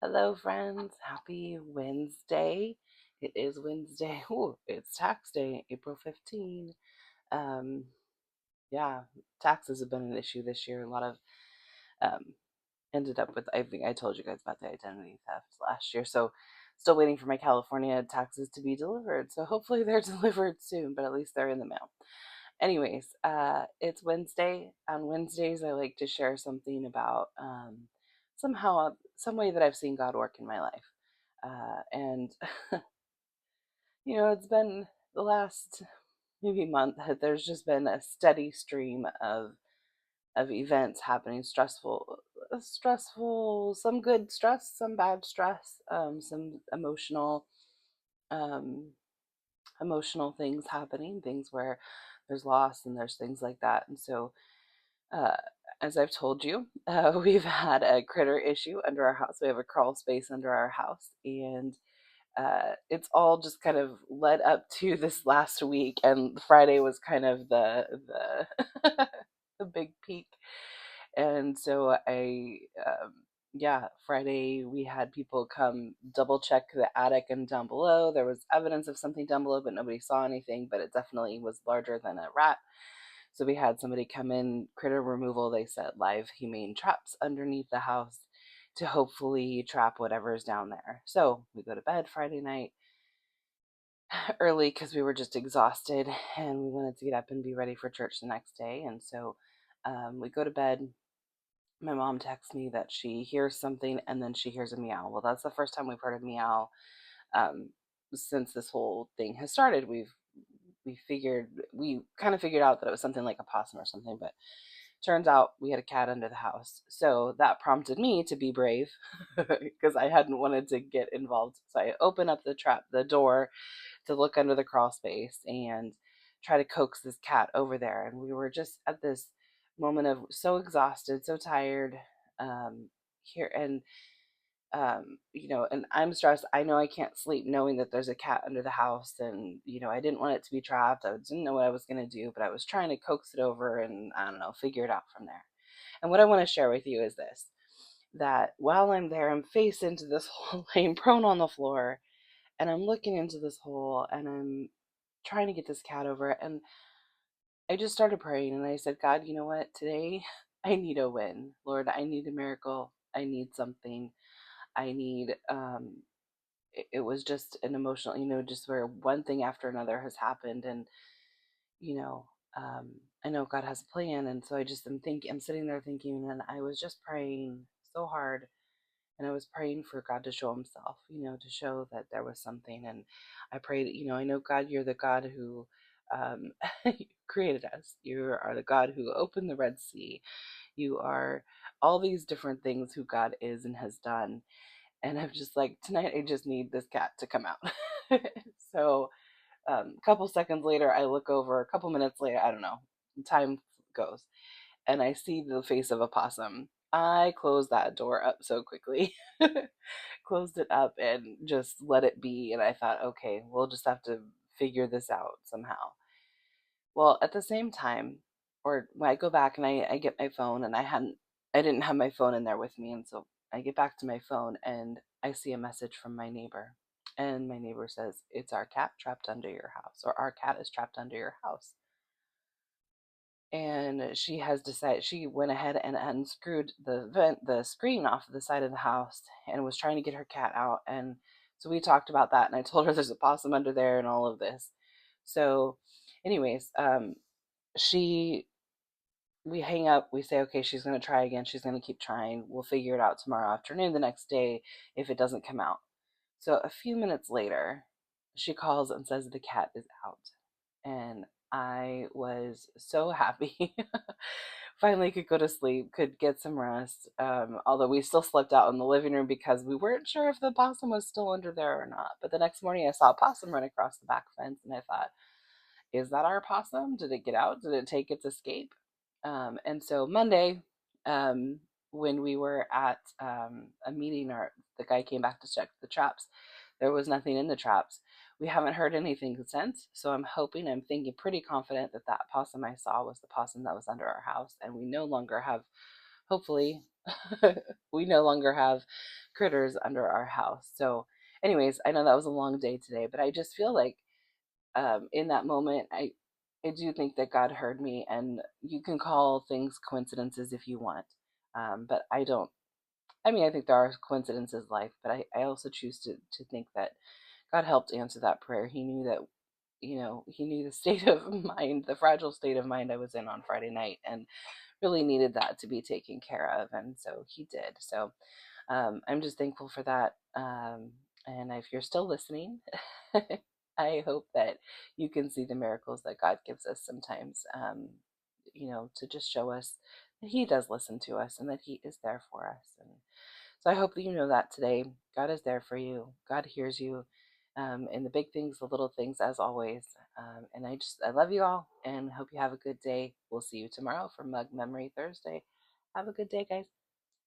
Hello, friends. Happy Wednesday. It is Wednesday. Ooh, it's tax day, April 15. Um, yeah, taxes have been an issue this year. A lot of um, ended up with, I think I told you guys about the identity theft last year. So, still waiting for my California taxes to be delivered. So, hopefully, they're delivered soon, but at least they're in the mail. Anyways, it's Wednesday. On Wednesdays, I like to share something about somehow, some way that I've seen God work in my life. And, it's been the last maybe month, there's just been a steady stream of events happening, stressful, some good stress, some bad stress, some um, emotional things happening, things where there's loss and there's things like that. And so, Uh, as I've told you, we've had a critter issue under our house. We have a crawl space under our house, and it's all just kind of led up to this last week. And Friday was kind of the the big peak. And so yeah, Friday we had people come double check the attic and down below. There was evidence of something down below, but nobody saw anything. But it definitely was larger than a rat. So we had somebody come in, critter removal. They set live humane traps underneath the house to hopefully trap whatever's down there. So we go to bed Friday night early because we were just exhausted and we wanted to get up and be ready for church the next day. And so we go to bed. My mom texts me that she hears something and then she hears a meow. Well, that's the first time we've heard a meow um, since this whole thing has started. We kind of figured out that it was something like a possum or something, but turns out we had a cat under the house. So that prompted me to be brave because I hadn't wanted to get involved. So I open up the door to look under the crawl space and try to coax this cat over there. And we were just at this moment of so exhausted, so tired, here and and I'm stressed. I know I can't sleep knowing that there's a cat under the house, and I didn't want it to be trapped. I didn't know what I was going to do, but I was trying to coax it over and I don't know, figure it out from there. And what I want to share with you is this: that while I'm there, I'm face into this hole, laying prone on the floor, and I'm looking into this hole, and I'm trying to get this cat over it, and I just started praying, and I said, God, you know what? Today, I need a win. Lord, I need a miracle. I need something. I need it was just an emotional, just where one thing after another has happened. And, you know, um, I know God has a plan. And so I'm sitting there thinking, and I was just praying so hard. And I was praying for God to show himself, to show that there was something. And I prayed, I know, God, you're the God who um, created us. You are the God who opened the Red Sea. You are all these different things who God is and has done. And I'm just like, tonight I just need this cat to come out. So a couple seconds later, I look over. A couple minutes later, I don't know, time goes, and I see the face of a possum. I closed that door up so quickly, closed it up and just let it be. And I thought, okay, we'll just have to figure this out somehow. Well, at the same time, or when I go back and I get my phone, and I didn't have my phone in there with me. And so I get back to my phone and I see a message from my neighbor. And my neighbor says, "It's our cat trapped under your house," or "Our cat is trapped under your house." And she went ahead and unscrewed the screen off of the side of the house and was trying to get her cat out. And so we talked about that, and I told her there's a possum under there and all of this. So, anyways, she we hang up. We say, okay, she's going to try again. She's going to keep trying. We'll figure it out tomorrow afternoon, the next day, if it doesn't come out. So a few minutes later, she calls and says the cat is out. And I was so happy. Finally could go to sleep, could get some rest. Although we still slept out in the living room because we weren't sure if the possum was still under there or not. But the next morning I saw a possum run across the back fence, and I thought, is that our possum? Did it get out? Did it take its escape? And so Monday, when we were at a meeting, or the guy came back to check the traps, there was nothing in the traps. We haven't heard anything since, so I'm thinking pretty confident that that possum I saw was the possum that was under our house, and we no longer have, hopefully, we no longer have critters under our house. So, anyways, I know that was a long day today, but I just feel like in that moment, I do think that God heard me, and you can call things coincidences if you want, but I don't. I mean, I think there are coincidences in life, but I also choose to think that God helped answer that prayer. He knew that, he knew the state of mind, the fragile state of mind I was in on Friday night, and really needed that to be taken care of, and so He did. So I'm just thankful for that. And if you're still listening, I hope that you can see the miracles that God gives us sometimes, to just show us that He does listen to us and that He is there for us. And so I hope that you know that today. God is there for you, God hears you. In the big things, the little things, as always. And I love you all and hope you have a good day. We'll see you tomorrow for Mug Memory Thursday. Have a good day, guys.